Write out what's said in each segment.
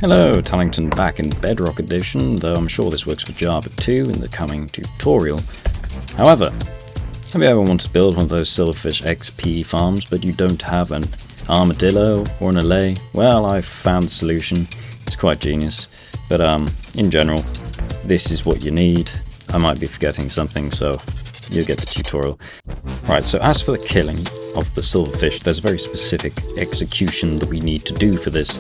Hello, Tallington back in Bedrock Edition, though I'm sure this works for Java too in the coming tutorial. However, have you ever wanted to build one of those Silverfish XP farms, but you don't have an armadillo or an allay? Well, I've found the solution. It's quite genius, but in general, this is what you need. I might be forgetting something, so you'll get the tutorial. Right, so as for the killing of the silverfish, there's a very specific execution that we need to do for this.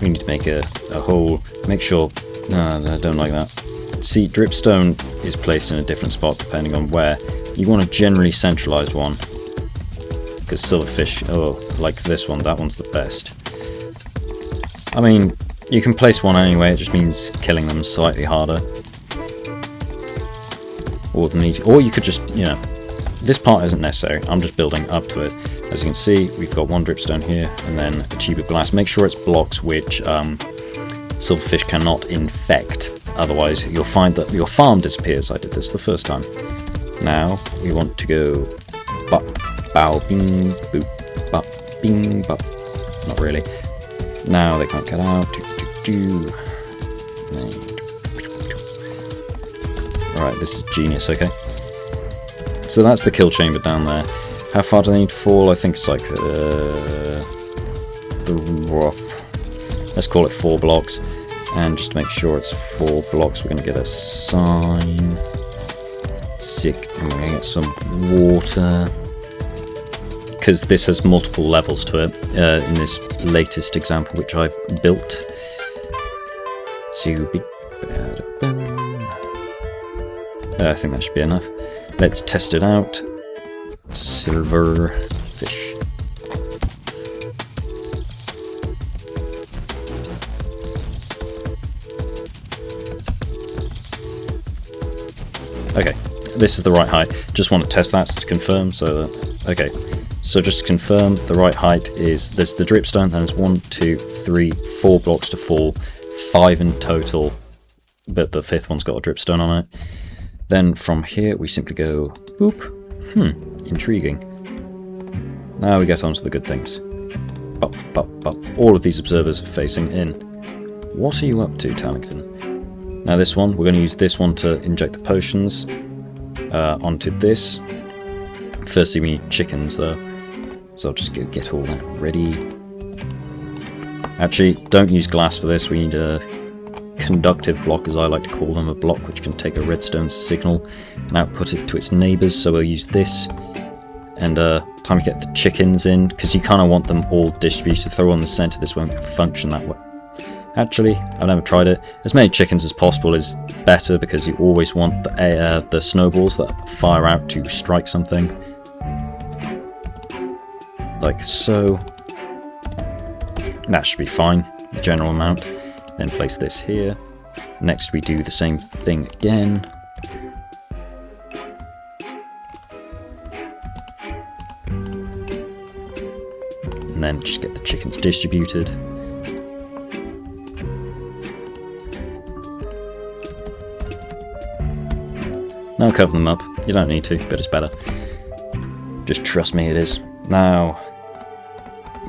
We need to make a hole, make sure... No, I don't like that. See, dripstone is placed in a different spot depending on where. You want a generally centralized one, because silverfish, like this one, that one's the best. I mean, you can place one anyway, it just means killing them slightly harder. Or you could just, you know, this part isn't necessary, I'm just building up to it. As you can see, we've got one dripstone here, and then a tube of glass. Make sure it's blocks which silverfish cannot infect, otherwise you'll find that your farm disappears. I did this the first time. Now, we want to go bop, bow, bing, boop, bop, bing, bop. Not really. Now they can't get out. Alright, this is genius, okay. So that's the kill chamber down there. How far do they need to fall? I think it's like let's call it 4 blocks. And just to make sure it's 4 blocks, we're going to get a sign. Sick. And we're going to get some water. Because this has multiple levels to it in this latest example which I've built. I think that should be enough. Let's test it out. Silverfish. Okay, this is the right height. Just want to test that to confirm. So okay, so just to confirm, the right height is there's the dripstone. Then there's 1, 2, 3, 4 blocks to fall, 5 in total, but the 5th one's got a dripstone on it. Then from here we simply go boop. Intriguing. Now we get on to the good things. Bop, bop, bop. All of these observers are facing in. What are you up to, Tallington? Now this one, we're going to use this one to inject the potions onto this. Firstly we need chickens though, so I'll just get all that ready. Actually, don't use glass for this, we need a conductive block, as I like to call them, a block which can take a redstone signal and output it to its neighbours. So we'll use this, and time to get the chickens in, because you kind of want them all distributed. Throw on the centre, this won't function that way. Actually, I've never tried it. As many chickens as possible is better, because you always want the snowballs that fire out to strike something. Like so. That should be fine, the general amount. Then place this here. Next we do the same thing again. And then just get the chickens distributed. Now cover them up. You don't need to, but it's better. Just trust me, it is. Now,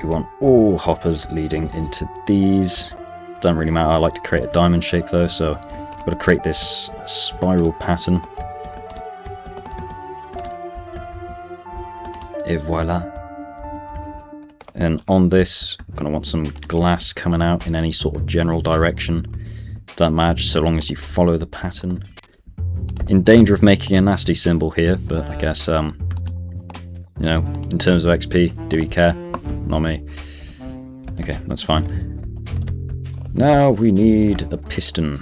you want all hoppers leading into these. Doesn't really matter, I like to create a diamond shape though, so I've got to create this spiral pattern. Et voila. And on this, I'm going to want some glass coming out in any sort of general direction. Doesn't matter, just so long as you follow the pattern. In danger of making a nasty symbol here, but I guess, you know, in terms of XP, do we care? Not me. Okay, that's fine. Now we need a piston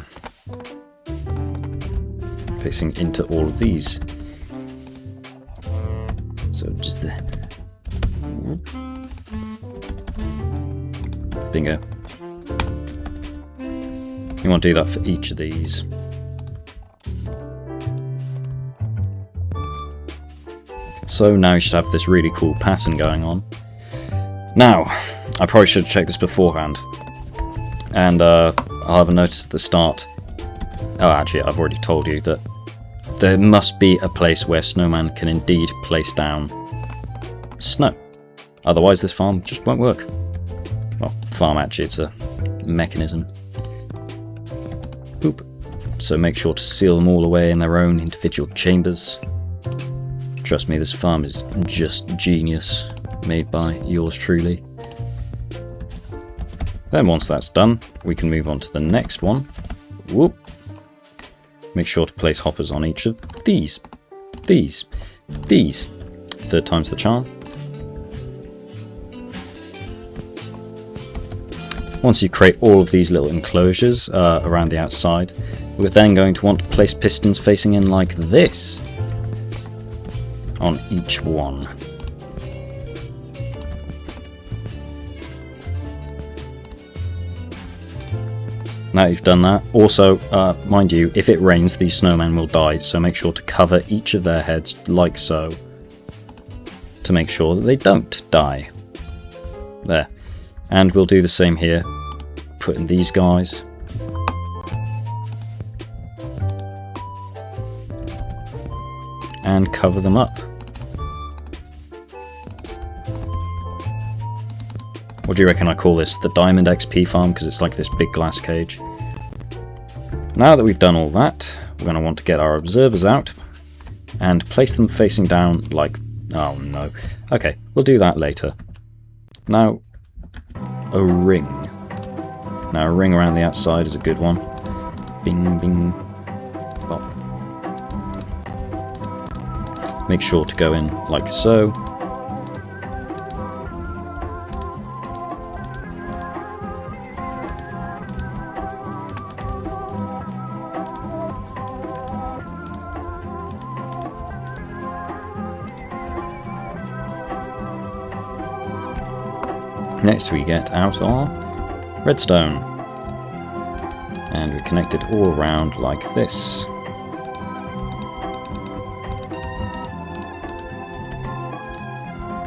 facing into all of these. So just the bingo. You want to do that for each of these. So now you should have this really cool pattern going on. Now, I probably should have checked this beforehand. And I'll have a notice at the start. Oh, actually, I've already told you that there must be a place where snowman can indeed place down snow. Otherwise, this farm just won't work. Well, farm actually, it's a mechanism. Boop. So make sure to seal them all away in their own individual chambers. Trust me, this farm is just genius, made by yours truly. Then once that's done, we can move on to the next one. Whoop. Make sure to place hoppers on each of these. These. Third time's the charm. Once you create all of these little enclosures around the outside, we're then going to want to place pistons facing in like this on each one. Now you've done that, also, mind you, if it rains, these snowmen will die, so make sure to cover each of their heads like so, to make sure that they don't die. There. And we'll do the same here, put in these guys. And cover them up. What do you reckon I call this? The Diamond XP farm, because it's like this big glass cage. Now that we've done all that, we're going to want to get our observers out and place them facing down like... oh no. Okay, we'll do that later. Now, a ring. Now a ring around the outside is a good one. Bing, bing, pop. Make sure to go in like so. Next we get out our redstone, and we connect it all around like this.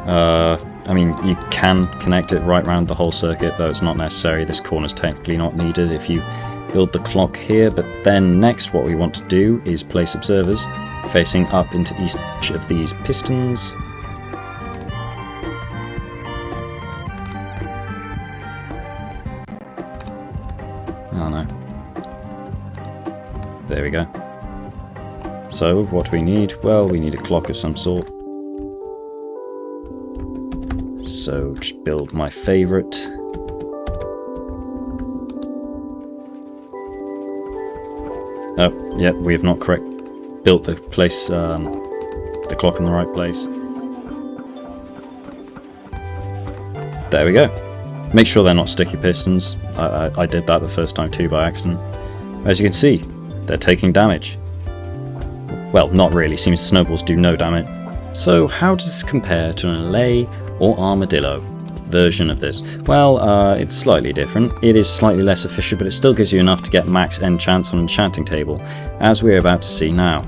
I mean, you can connect it right around the whole circuit, though it's not necessary. This corner's technically not needed if you build the clock here, but then next what we want to do is place observers facing up into each of these pistons. Oh no. There we go. So, what do we need? Well, we need a clock of some sort. So, just build my favourite. Oh, yeah, we have not built the place, the clock in the right place. There we go. Make sure they're not sticky pistons. I did that the first time too by accident. As you can see, they're taking damage. Well, not really, seems snowballs do no damage. So how does this compare to an allay or armadillo version of this? Well, it's slightly different. It is slightly less efficient, but it still gives you enough to get max enchants on enchanting table, as we're about to see now.